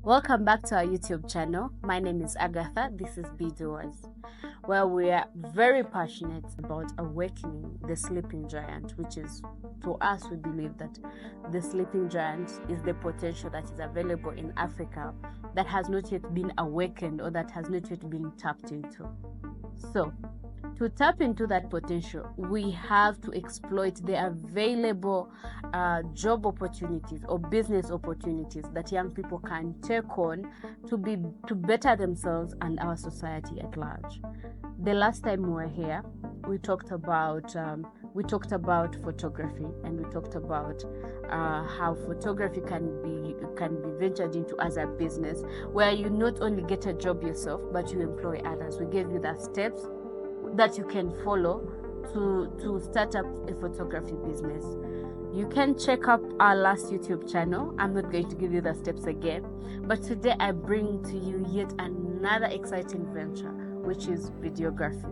Welcome back to our YouTube channel. My name is Agatha. This is B-doers, where we are very passionate about awakening the sleeping giant, which is, to us, we believe that the sleeping giant is the potential that is available in Africa that has not yet been awakened or that has not yet been tapped into. So, to tap into that potential, we have to exploit the available job opportunities or business opportunities that young people can take on to better themselves and our society at large. The last time we were here, we talked about photography, and we talked about how photography can be ventured into as a business, where you not only get a job yourself but you employ others. We gave you the steps that you can follow to start up a photography business. You can check up our last YouTube channel. I'm not going to give you the steps again, but today I bring to you yet another exciting venture, which is videography.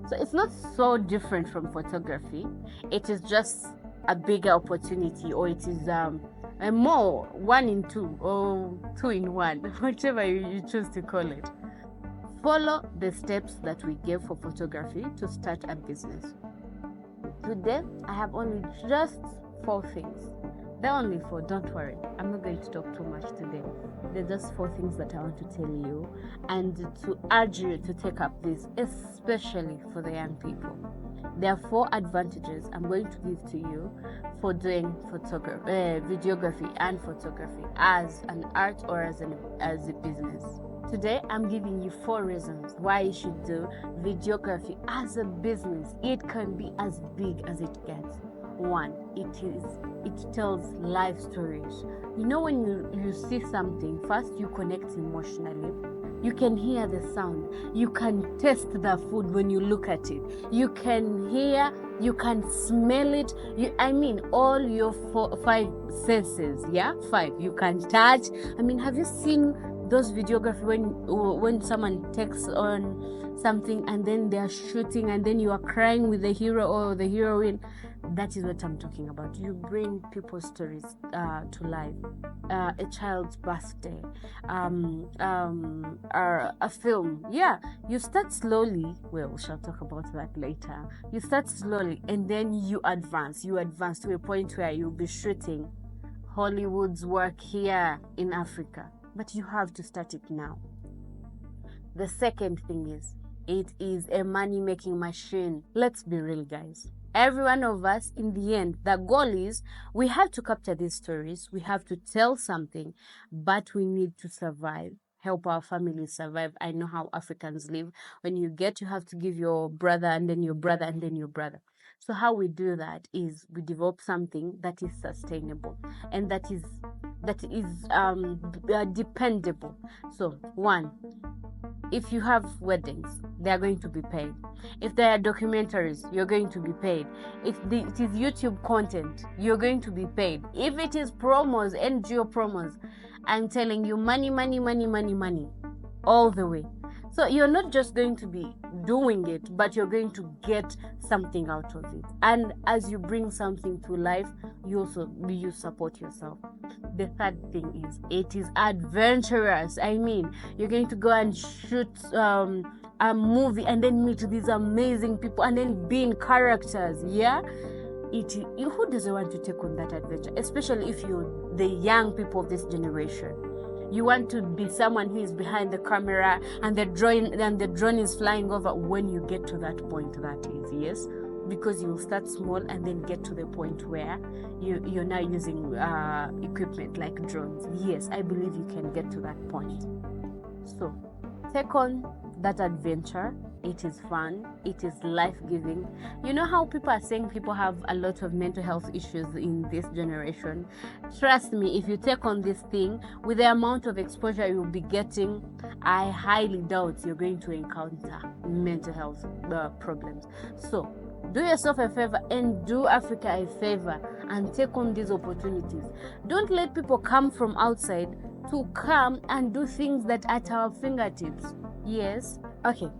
So it's not so different from photography. It is just a bigger opportunity, or it is a more 1 in 2 or 2 in 1, whichever you choose to call it. Follow the steps that we gave for photography to start a business. Today, I have only just 4 things. They're only 4, don't worry. I'm not going to talk too much today. They're just 4 things that I want to tell you and to urge you to take up this, especially for the young people. There are 4 advantages I'm going to give to you for doing videography and photography as an art or as a business. Today, I'm giving you 4 reasons why you should do videography as a business. It can be as big as it gets. 1, it tells life stories. You know, when you see something, first you connect emotionally. You can hear the sound. You can taste the food when you look at it. You can hear, you can smell it. All your 5 senses. Yeah, 5. You can touch. Have you seen those videography when someone takes on something and then they are shooting and then you are crying with the hero or the heroine? That is what I'm talking about. You bring people's stories to life. A child's birthday, a film. Yeah, you start slowly. Well, we shall talk about that later. You start slowly and then you advance. You advance to a point where you'll be shooting Hollywood's work here in Africa. But you have to start it now. The second thing is, it is a money-making machine. Let's be real, guys. Every one of us, in the end, the goal is we have to capture these stories. We have to tell something, but we need to survive, help our families survive. I know how Africans live. When you have to give your brother and then your brother and then your brother. So how we do that is we develop something that is sustainable and that is dependable. So 1, if you have weddings, they are going to be paid. If there are documentaries, you're going to be paid. If it is YouTube content, you're going to be paid. If it is promos, NGO promos, I'm telling you, money, money, money, money, money, all the way. So you're not just going to be doing it, but you're going to get something out of it. And as you bring something to life, you support yourself. The third thing is, it is adventurous. You're going to go and shoot a movie and then meet these amazing people and then be in characters. Yeah, who doesn't want to take on that adventure? Especially if you're the young people of this generation. You want to be someone who is behind the camera and the drone is flying over. When you get to that point, that is, yes, because you will start small and then get to the point where you're now using equipment like drones. Yes, I believe you can get to that point. So take on that adventure. It is fun. It is life-giving. You know how people are saying people have a lot of mental health issues in this generation? Trust me, if you take on this thing, with the amount of exposure you'll be getting, I highly doubt you're going to encounter mental health problems. So do yourself a favor and do Africa a favor and take on these opportunities. Don't let people come from outside to come and do things that are at our fingertips. Yes? Okay.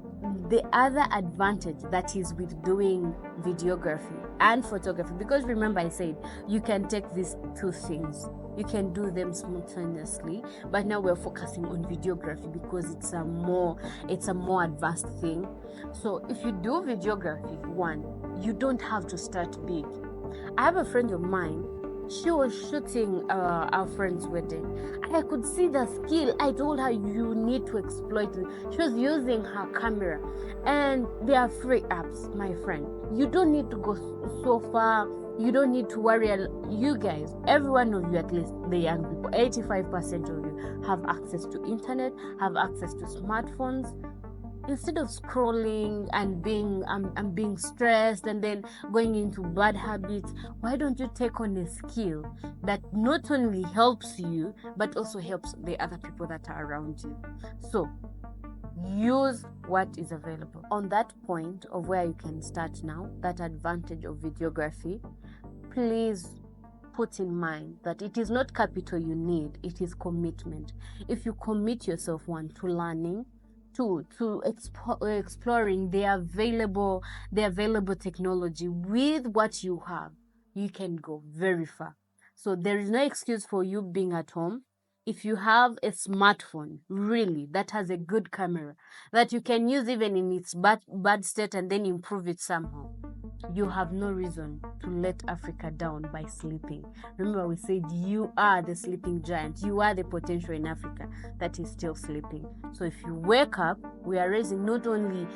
The other advantage that is with doing videography and photography, because remember I said you can take these 2 things you can do them simultaneously. But now we're focusing on videography because it's a more advanced thing. So if you do videography, one, you don't have to start big. I have a friend of mine. She was shooting our friend's wedding. I could see the skill. I told her you need to exploit it. She was using her camera, and there are free apps, my friend. You don't need to go so far. You don't need to worry. You guys, every one of you, at least the young people, 85% of you have access to internet, have access to smartphones. Instead of scrolling and being stressed and then going into bad habits, why don't you take on a skill that not only helps you but also helps the other people that are around you? So use what is available. On that point of where you can start now, that advantage of videography, please put in mind that it is not capital you need, it is commitment. If you commit yourself, one, to learning, to exploring the available technology with what you have, you can go very far. So there is no excuse for you being at home. If you have a smartphone really that has a good camera that you can use even in its bad state and then improve it somehow, you have no reason to let Africa down by sleeping. Remember, we said you are the sleeping giant. You are the potential in Africa that is still sleeping. So if you wake up, we are raising not only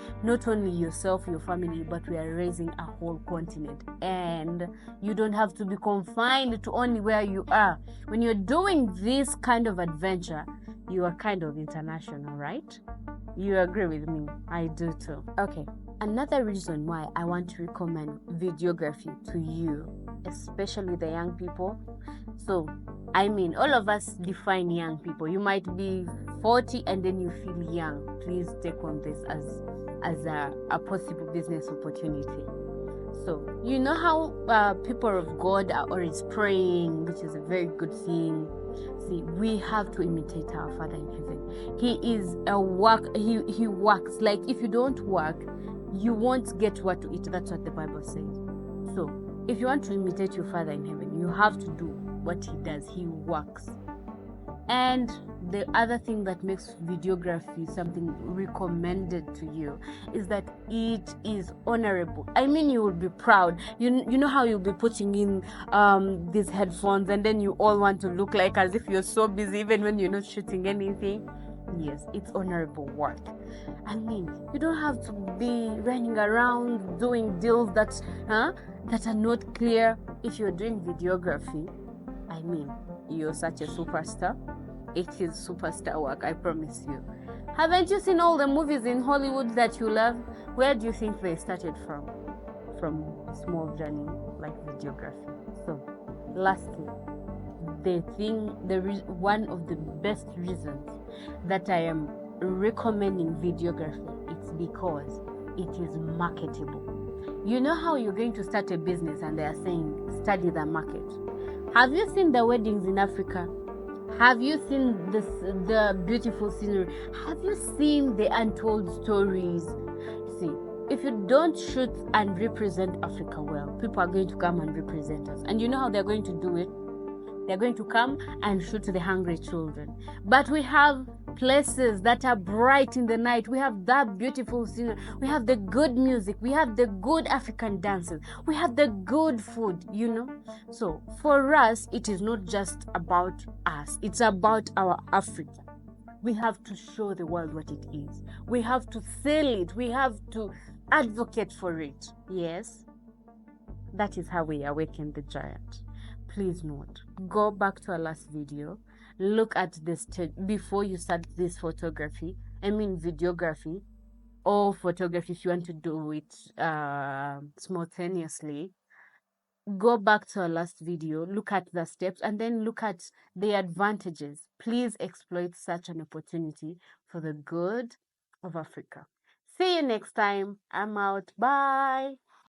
yourself, your family, but we are raising a whole continent. And you don't have to be confined to only where you are. When you're doing this kind of adventure, you are kind of international, right? You agree with me? I do too. Okay. Another reason why I want to recommend videography to you, especially the young people. So, I mean, all of us define young people. You might be 40 and then you feel young. Please take on this as a possible business opportunity. So, you know how people of God are always praying, which is a very good thing. See, we have to imitate our Father in heaven. He is a work. He works. Like if you don't work, you won't get what to eat. That's what the Bible says. So if you want to imitate your Father in heaven, you have to do what he does. He works. And the other thing that makes videography something recommended to you is that it is honorable. I mean, you will be proud. You know how you'll be putting in these headphones and then you all want to look like as if you're so busy even when you're not shooting anything. Yes, it's honorable work. I mean, you don't have to be running around doing deals that are not clear. If you're doing videography, I mean, you're such a superstar. It is superstar work, I promise you. Haven't you seen all the movies in Hollywood that you love? Where do you think they started from? From a small journey like videography. So, lastly, one of the best reasons that I am recommending videography, it's because it is marketable. You know how you're going to start a business and they are saying study the market. Have you seen the weddings in Africa? Have you seen the beautiful scenery? Have you seen the untold stories? See, if you don't shoot and represent Africa well, people are going to come and represent us. And you know how they're going to do it? They're going to come and shoot the hungry children. But we have places that are bright in the night. We have that beautiful scenery. We have the good music. We have the good African dances. We have the good food, you know. So for us, it is not just about us. It's about our Africa. We have to show the world what it is. We have to sell it. We have to advocate for it. Yes, that is how we awaken the giant. Please note, go back to our last video, look at this before you start this videography or photography if you want to do it simultaneously. Go back to our last video, look at the steps, and then look at the advantages. Please exploit such an opportunity for the good of Africa. See you next time. I'm out. Bye.